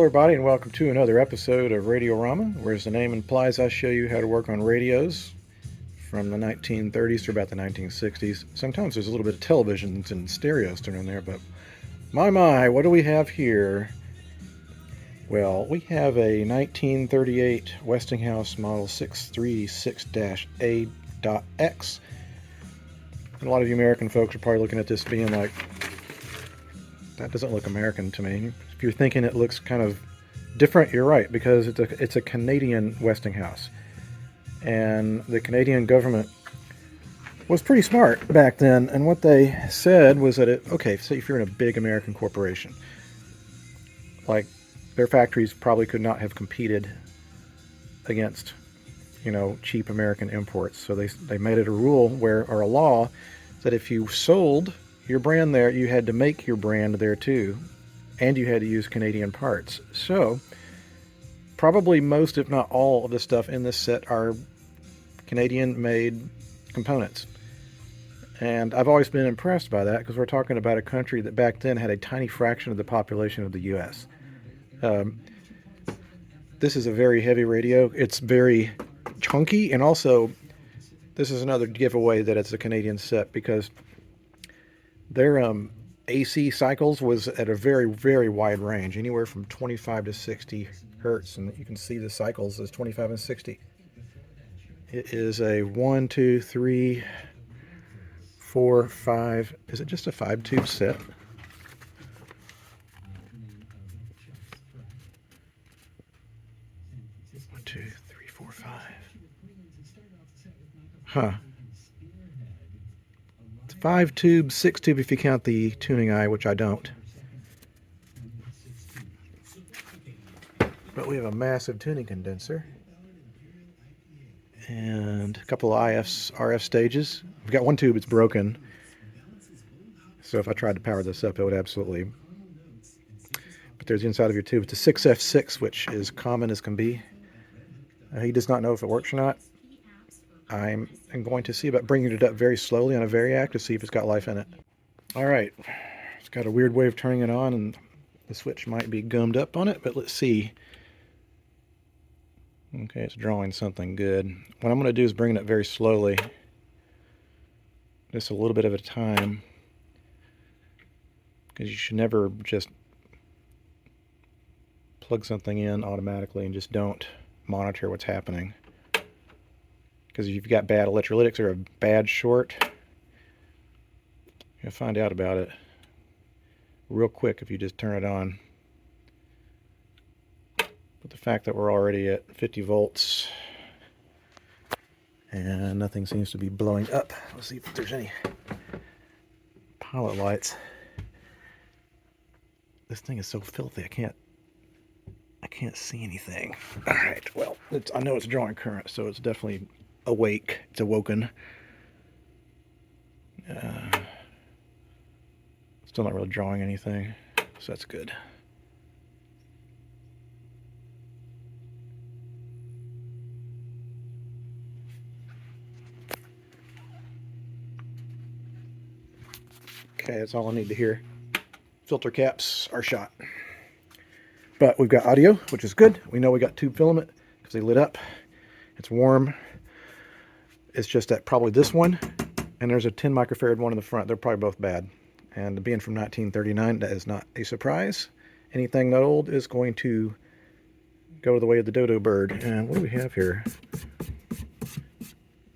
everybody, and welcome to another episode of Radiorama, where, as the name implies, I show you how to work on radios from the 1930s to about the 1960s. Sometimes there's a little bit of televisions and stereos thrown in there, but my, what do we have here? Well, we have a 1938 Westinghouse Model 636-A.X. And a lot of you American folks are probably looking at this being like, that doesn't look American to me. If you're thinking it looks kind of different, you're right, because it's a Canadian Westinghouse. And the Canadian government was pretty smart back then, and what they said was that okay, say if you're in a big American corporation, like their factories probably could not have competed against, cheap American imports. So they made it a rule or a law that if you sold your brand there, you had to make your brand there too, and you had to use Canadian parts. So probably most, if not all, of the stuff in this set are Canadian-made components. And I've always been impressed by that, because we're talking about a country that back then had a tiny fraction of the population of the U.S. This is a very heavy radio. It's very chunky, and also this is another giveaway that it's a Canadian set, because their AC cycles was at a very, very wide range, anywhere from 25 to 60 hertz, and you can see the cycles as 25 and 60. It is a 1, 2, 3, 4, 5. Is it just a 5-tube set? One, 2, 3, 4, 5. Huh. 5-tube, 6-tube if you count the tuning eye, which I don't. But we have a massive tuning condenser. And a couple of RF stages. We've got one tube that's broken. So if I tried to power this up, it would absolutely... But there's the inside of your tube. It's a 6F6, which is common as can be. He does not know if it works or not. I'm going to see about bringing it up very slowly on a variac to see if it's got life in it. Alright, it's got a weird way of turning it on, and the switch might be gummed up on it, but let's see. Okay, it's drawing something good. What I'm going to do is bring it up very slowly, just a little bit at a time, because you should never just plug something in automatically and just don't monitor what's happening. Because if you've got bad electrolytics or a bad short, you'll find out about it real quick if you just turn it on. But the fact that we're already at 50 volts and nothing seems to be blowing up. Let's see if there's any pilot lights. This thing is so filthy, I can't see anything. All right, well, I know it's drawing current, so it's definitely awake. It's awoken. Still not really drawing anything, so that's good. Okay, that's all I need to hear. Filter caps are shot. But we've got audio, which is good. We know we got tube filament because they lit up. It's warm. It's just that probably this one, and there's a 10 microfarad one in the front. They're probably both bad. And being from 1939, that is not a surprise. Anything that old is going to go the way of the dodo bird. And what do we have here?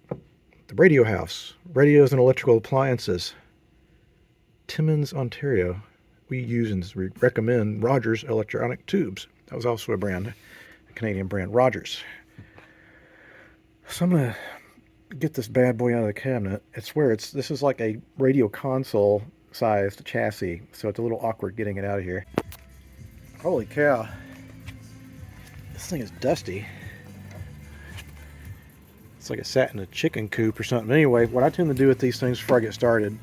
The Radio House. Radios and electrical appliances. Timmins, Ontario. We use and recommend Rogers electronic tubes. That was also a brand, a Canadian brand, Rogers. So I'm going to get this bad boy out of the cabinet. This is like a radio console sized chassis, so it's a little awkward getting it out of here. Holy cow. This thing is dusty. It's like it sat in a chicken coop or something. Anyway, what I tend to do with these things before I get started,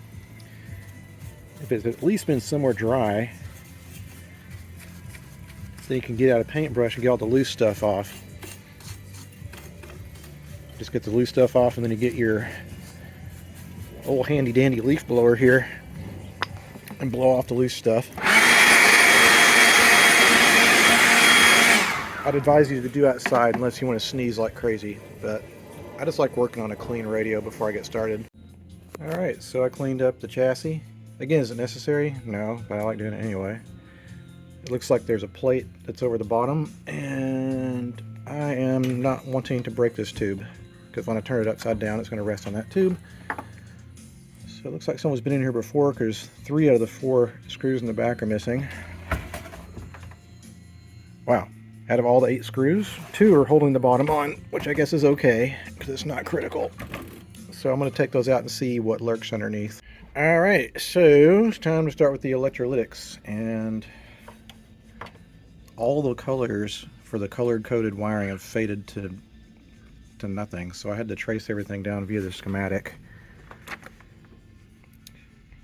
if it's at least been somewhere dry, then you can get out a paintbrush and get all the loose stuff off. Just get the loose stuff off, and then you get your old handy dandy leaf blower here and blow off the loose stuff. I'd advise you to do outside unless you want to sneeze like crazy, but I just like working on a clean radio before I get started. Alright, so I cleaned up the chassis. Again, is it necessary? No, but I like doing it anyway. It looks like there's a plate that's over the bottom, and I am not wanting to break this tube, because when I turn it upside down, it's going to rest on that tube. So it looks like someone's been in here before, because 3 out of the 4 screws in the back are missing. Wow. Out of all the 8 screws, 2 are holding the bottom on, which I guess is okay, because it's not critical. So I'm going to take those out and see what lurks underneath. Alright, so it's time to start with the electrolytics. And all the colors for the colored-coded wiring have faded to nothing. So I had to trace everything down via the schematic.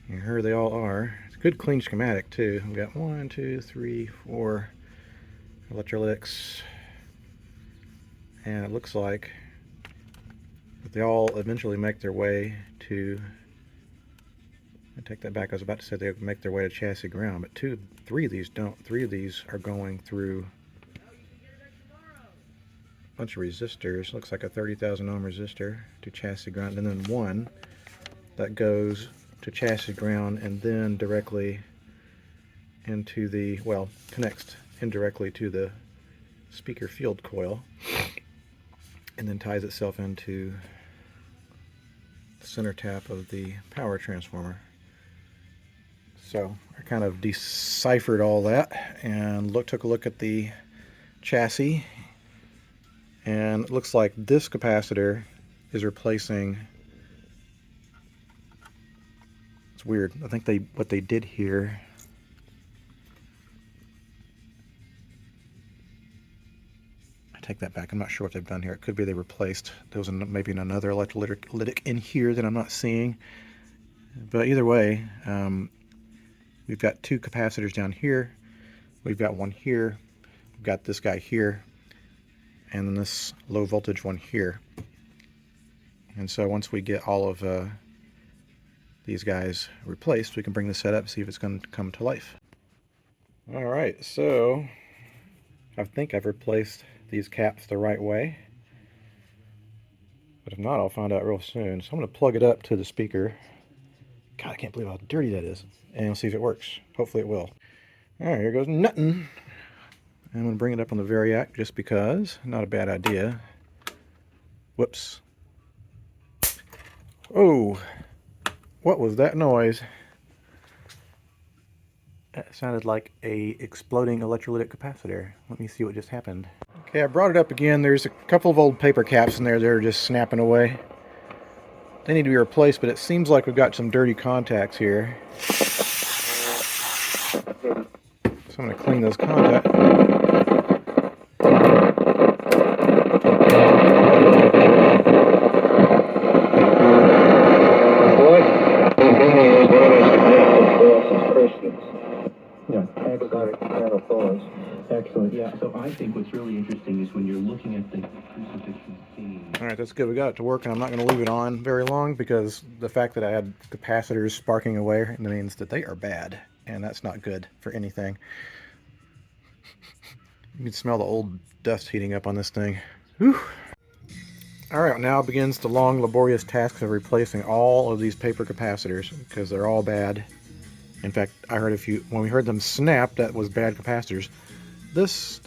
And here they all are. It's a good clean schematic too. We've got 1, 2, 3, 4 electrolytics, and it looks like they all eventually make their way to, I take that back, I was about to say they make their way to chassis ground, but 3 of these don't. 3 of these are going through a bunch of resistors. Looks like a 30,000 ohm resistor to chassis ground, and then 1 that goes to chassis ground and then directly into the, well, connects indirectly to the speaker field coil, and then ties itself into the center tap of the power transformer. So I kind of deciphered all that and took a look at the chassis, and it looks like this capacitor is replacing, it's weird, I think what they did here, take that back. I'm not sure what they've done here. It could be they replaced. There was maybe another electrolytic in here that I'm not seeing. But either way, we've got 2 capacitors down here. We've got 1 here. We've got this guy here. And then this low voltage one here. And so once we get all of these guys replaced, we can bring the set up and see if it's going to come to life. Alright, so I think I've replaced these caps the right way, but if not, I'll find out real soon. So I'm going to plug it up to the speaker. God, I can't believe how dirty that is, and we'll see if it works. Hopefully it will. Alright, here goes nothing. I'm going to bring it up on the Variac just because, not a bad idea. Whoops. Oh, what was that noise? That sounded like a exploding electrolytic capacitor. Let me see what just happened. Okay, I brought it up again. There's a couple of old paper caps in there that are just snapping away. They need to be replaced, but it seems like we've got some dirty contacts here. So I'm going to clean those contacts. Excellent. Yeah. So I think what's really interesting is when you're looking at the crucifixion scene. All right, that's good. We got it to work, and I'm not going to leave it on very long because the fact that I had capacitors sparking away means that they are bad, and that's not good for anything. You can smell the old dust heating up on this thing. Whew. All right, now begins the long, laborious task of replacing all of these paper capacitors because they're all bad. In fact, I heard when we heard them snap, that was bad capacitors. This.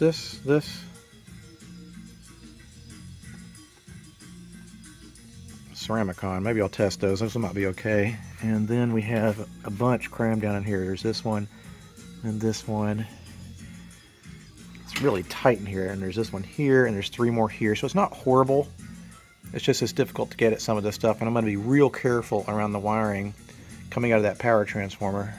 Ceramicon. Maybe I'll test those. Those might be okay. And then we have a bunch crammed down in here. There's this one and this one. It's really tight in here. And there's this one here, and there's 3 more here. So it's not horrible. It's just it's difficult to get at some of this stuff. And I'm going to be real careful around the wiring coming out of that power transformer.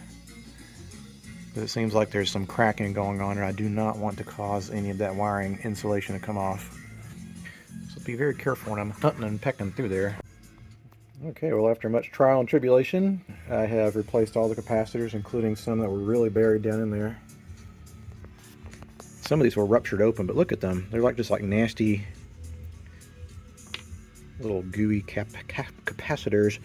It seems like there's some cracking going on, and I do not want to cause any of that wiring insulation to come off. So be very careful when I'm hunting and pecking through there. Okay, well, after much trial and tribulation, I have replaced all the capacitors, including some that were really buried down in there. Some of these were ruptured open, but look at them. They're just like nasty little gooey capacitors.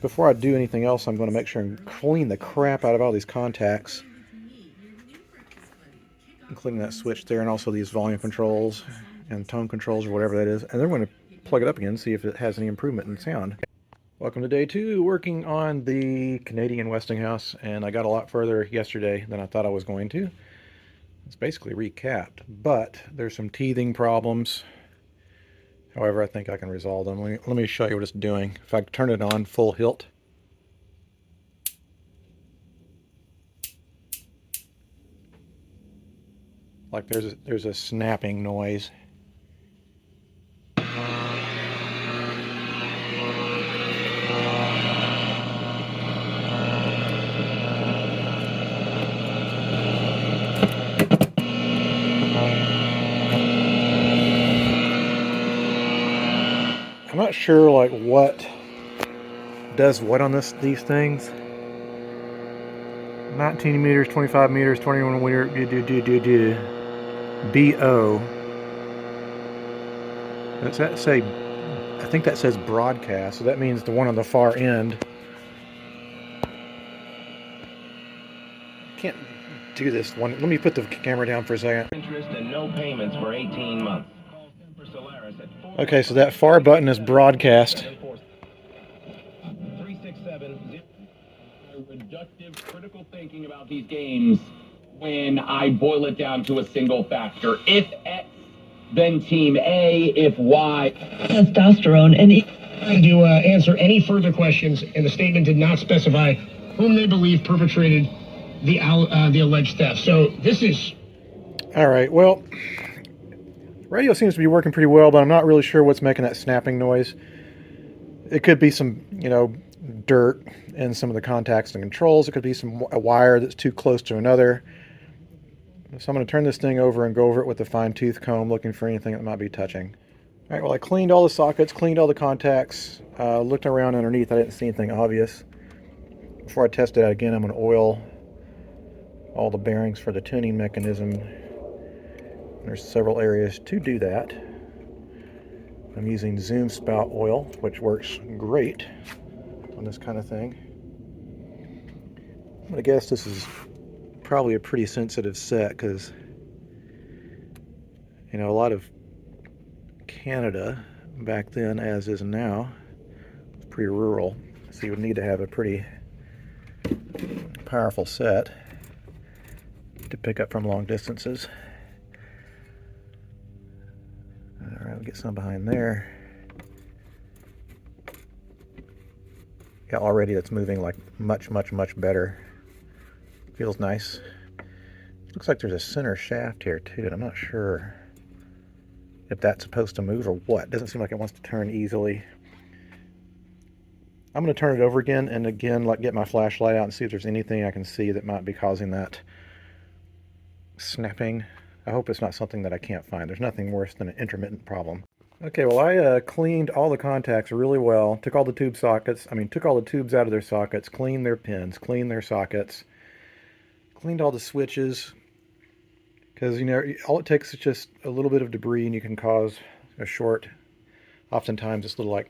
Before I do anything else, I'm going to make sure and clean the crap out of all these contacts. including that switch there, and also these volume controls and tone controls or whatever that is. And then we're going to plug it up again and see if it has any improvement in sound. Welcome to day 2, working on the Canadian Westinghouse, and I got a lot further yesterday than I thought I was going to. It's basically recapped, but there's some teething problems. However, I think I can resolve them. Let me show you what it's doing. If I turn it on full hilt, like there's a snapping noise. I'm not sure like what does what on these things. 19 meters, 25 meters, 21 meter, BO. Does that say? I think that says broadcast, so that means the one on the far end. Can't do this one. Let me put the camera down for a second. Interest and no payments for 18 months. Okay, so that far button is broadcast. 367 reductive critical thinking about these games when I boil it down to a single factor. If X, then team A. If Y, testosterone and to answer any further questions, and the statement did not specify whom they believe perpetrated the alleged theft. So this is... All right, well, radio seems to be working pretty well, but I'm not really sure what's making that snapping noise. It could be some, dirt in some of the contacts and controls. It could be a wire that's too close to another. So I'm going to turn this thing over and go over it with a fine-tooth comb, looking for anything that might be touching. All right, well, I cleaned all the sockets, cleaned all the contacts, looked around underneath. I didn't see anything obvious. Before I test it out again, I'm going to oil all the bearings for the tuning mechanism. There's several areas to do that. I'm using Zoom spout oil, which works great on this kind of thing. I'm going to guess this is probably a pretty sensitive set because, a lot of Canada back then, as is now, was pretty rural. So you would need to have a pretty powerful set to pick up from long distances. Alright, we'll get some behind there. Yeah, already it's moving like much better. Feels nice. Looks like there's a center shaft here too, and I'm not sure if that's supposed to move or what. Doesn't seem like it wants to turn easily. I'm going to turn it over again and again, get my flashlight out and see if there's anything I can see that might be causing that snapping. I hope it's not something that I can't find. There's nothing worse than an intermittent problem. Okay, well, I cleaned all the contacts really well. Took all the tube sockets. Took all the tubes out of their sockets, cleaned their pins, cleaned their sockets, cleaned all the switches. Because, all it takes is just a little bit of debris and you can cause a short. Oftentimes it's little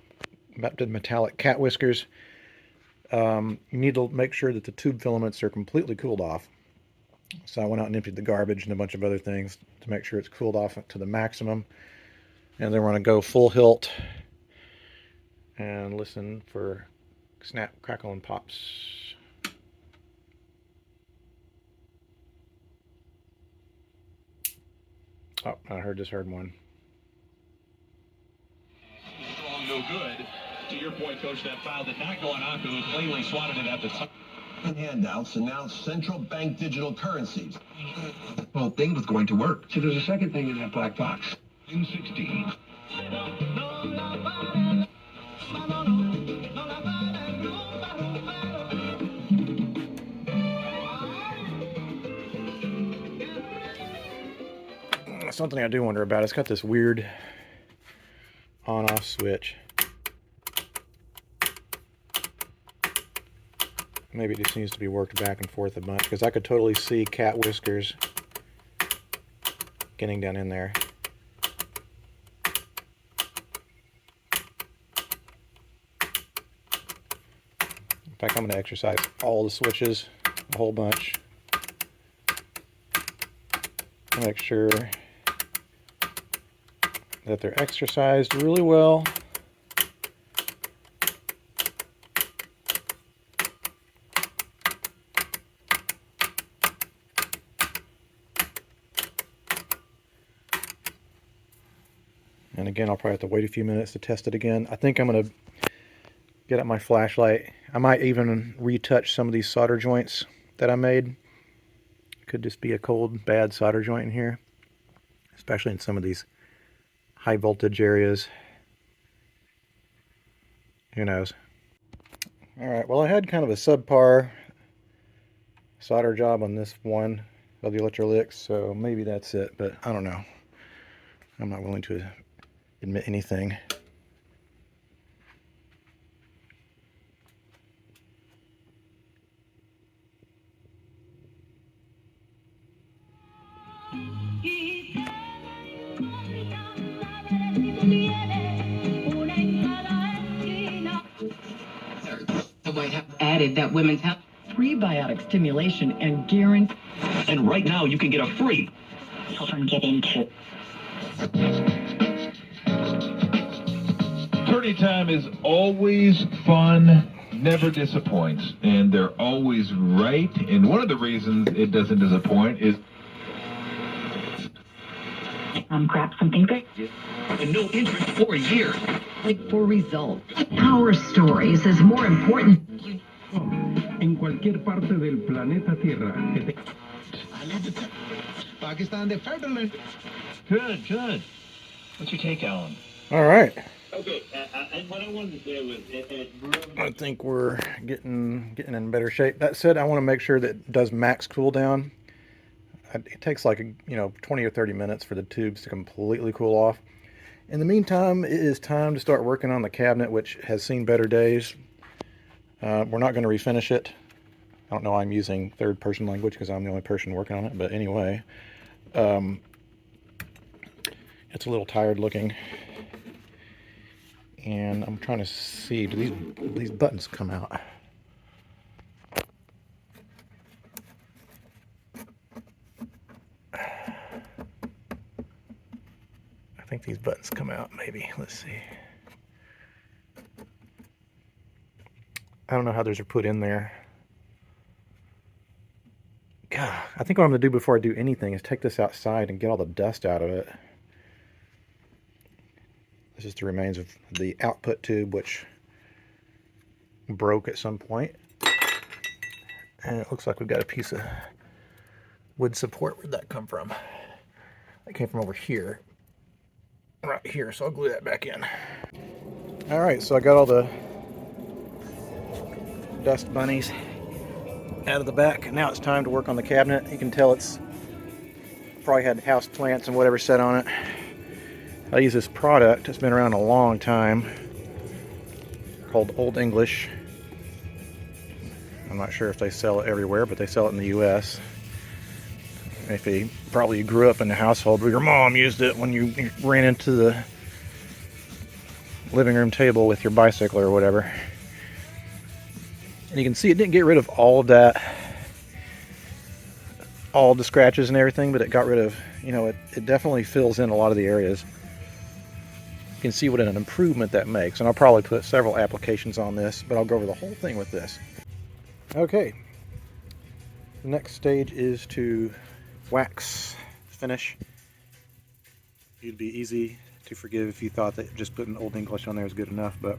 metallic cat whiskers. You need to make sure that the tube filaments are completely cooled off. So I went out and emptied the garbage and a bunch of other things to make sure it's cooled off to the maximum. And then we're going to go full hilt and listen for snap, crackle, and pops. Oh, I just heard one. Strong, no good. To your point, Coach, that foul did not go on Aku, who cleanly swatted it at the top. Handouts announced central bank digital currencies. Well, thing was going to work. So there's a second thing in that black box. In 16. Something I do wonder about. It's got this weird on-off switch. Maybe it just needs to be worked back and forth a bunch, because I could totally see cat whiskers getting down in there. In fact, I'm going to exercise all the switches, a whole bunch. to make sure that they're exercised really well. And again, I'll probably have to wait a few minutes to test it again. I think I'm going to get out my flashlight. I might even retouch some of these solder joints that I made. Could just be a cold, bad solder joint in here, especially in some of these high voltage areas. Who knows? Alright, well, I had kind of a subpar solder job on this one of the Electrolytics, so maybe that's it, but I don't know. I'm not willing to admit anything. The White House added that women's health prebiotic stimulation and guarantee. And right now, you can get a free. Children get into. Turning time is always fun, never disappoints, and they're always right. And one of the reasons it doesn't disappoint is Grab something good. And no interest for a year. For results. Our stories is more important. En cualquier parte del planeta Tierra. Pakistan, the federal. Good, good. What's your take, Alan? All right. Okay, and what I wanted to say was, I think we're getting in better shape. That said, I want to make sure that it does max cool down. It takes like 20 or 30 minutes for the tubes to completely cool off. In the meantime, it is time to start working on the cabinet, which has seen better days. We're not going to refinish it. I don't know why I'm using third-person language because I'm the only person working on it. But anyway, it's a little tired looking. And I'm trying to see, do these buttons come out? I think these buttons come out, maybe. Let's see. I don't know how those are put in there. God, I think what I'm going to do before I do anything is take this outside and get all the dust out of it. This is the remains of the output tube, which broke at some point. And it looks like we've got a piece of wood support. Where'd that come from? That came from over here. Right here, so I'll glue that back in. Alright, so I got all the dust bunnies out of the back. Now it's time to work on the cabinet. You can tell it's probably had house plants and whatever set on it. I use this product. It's been around a long time, called Old English. I'm not sure if they sell it everywhere, but they sell it in the US. If you probably grew up in a household where your mom used it when you ran into the living room table with your bicycle or whatever. And you can see it didn't get rid of all of that, all the scratches and everything, but it got rid of, it definitely fills in a lot of the areas. You can see what an improvement that makes. And I'll probably put several applications on this, but I'll go over the whole thing with this. Okay. The next stage is to wax finish. It'd be easy to forgive if you thought that just putting Old English on there is good enough, but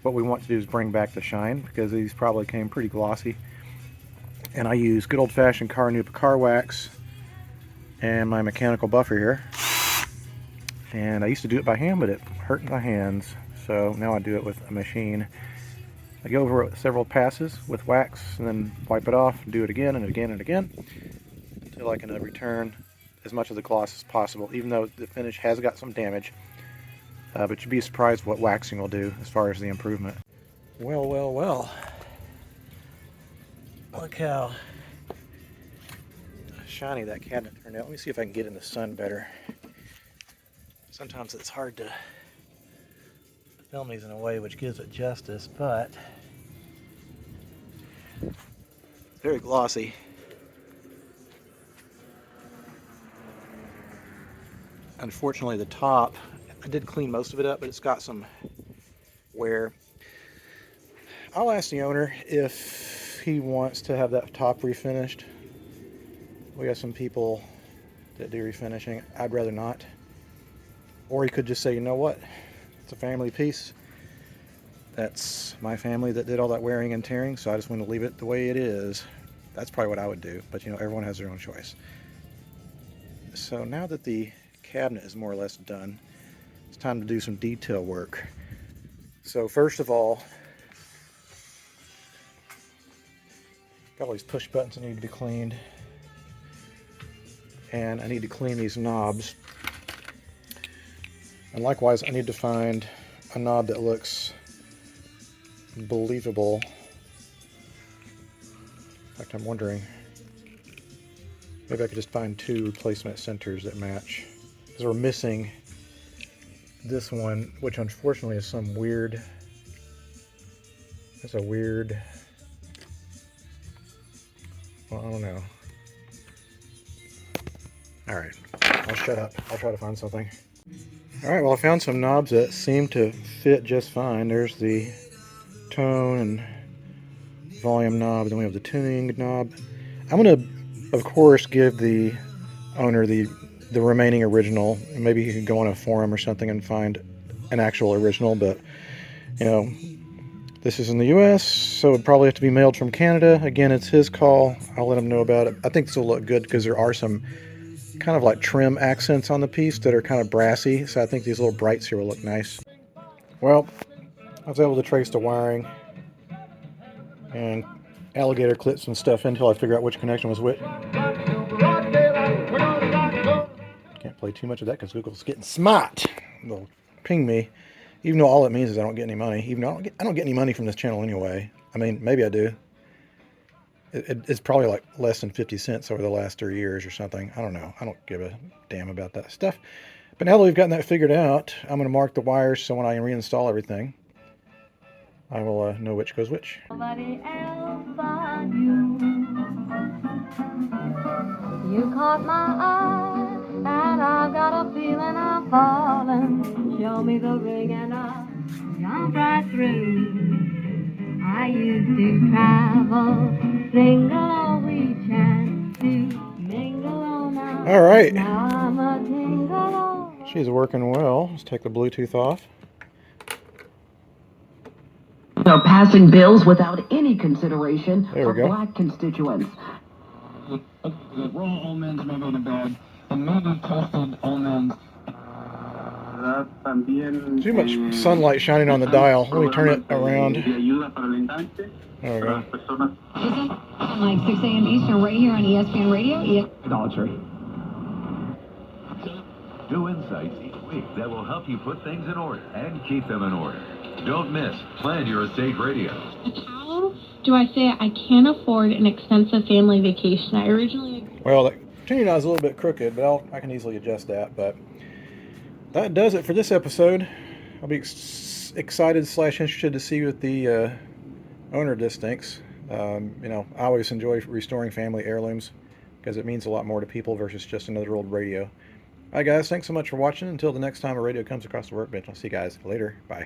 what we want to do is bring back the shine, because these probably came pretty glossy. And I use good old-fashioned car wax and my mechanical buffer here. And I used to do it by hand, but it hurt my hands, so now I do it with a machine. I go over it several passes with wax and then wipe it off and do it again and again and again until I can return as much of the gloss as possible, even though the finish has got some damage. But you'd be surprised what waxing will do as far as the improvement. Well, well, well. Look how shiny that cabinet turned out. Let me see if I can get in the sun better. Sometimes it's hard to film these in a way which gives it justice, but very glossy. unfortunately the top, I did clean most of it up, but it's got some wear. I'll ask the owner if he wants to have that top refinished. We got some people that do refinishing. I'd rather not. Or he could just say, you know what, it's a family piece. That's my family that did all that wearing and tearing, so I just want to leave it the way it is. That's probably what I would do, but you know, everyone has their own choice. So now that the cabinet is more or less done, it's time to do some detail work. So first of all, got all these push buttons that need to be cleaned. And I need to clean these knobs. And likewise, I need to find a knob that looks believable. In fact, I'm wondering, maybe I could just find 2 replacement centers that match. Because we're missing this one, which unfortunately is some weird, it's a weird, well, I don't know. Alright, I'll shut up. I'll try to find something. Alright, well I found some knobs that seem to fit just fine. There's the tone and volume knob, then we have the tuning knob. I'm going to, of course, give the owner the remaining original. Maybe he can go on a forum or something and find an actual original, but, you know, this is in the US, so it would probably have to be mailed from Canada. Again, it's his call. I'll let him know about it. I think this will look good because there are some kind of like trim accents on the piece that are kind of brassy, so I think these little brights here will look nice. Well, I was able to trace the wiring and alligator clips and stuff until I figure out which connection was which. Can't play too much of that because Google's getting smart. They'll ping me, even though all it means is I don't get any money. Even though I don't get any money from this channel anyway. I mean, maybe I do. It's probably like less than 50 cents over the last 3 years or something. I don't know. I don't give a damn about that stuff. But now that we've gotten that figured out, I'm going to mark the wires so when I reinstall everything, I will know which goes which. Nobody else but you. You caught my eye, and I've got a feeling I'm falling. Show me the ring and I'll jump right through. I used to travel single all weekend to mingle all night. All right. Now I'm a tingle all. She's working well. Let's take the Bluetooth off. They're passing bills without any consideration There we for go. black constituents. Raw almonds may go to bed, and maybe toasted almonds. Too much sunlight shining on the dial. Let me turn it around. There we go. Like 6 a.m. Eastern right here on ESPN Radio. Idolatry. 2 insights each week that will help you put things in order and keep them in order. Don't miss Plan Your Estate Radio. How do I say I can't afford an expensive family vacation? I originally... Well, the tuning knot is a little bit crooked, but I can easily adjust that. But that does it for this episode. I'll be excited / interested to see what the owner of this thinks. You know, I always enjoy restoring family heirlooms because it means a lot more to people versus just another old radio. All right, guys, thanks so much for watching. Until the next time a radio comes across the workbench, I'll see you guys later. Bye.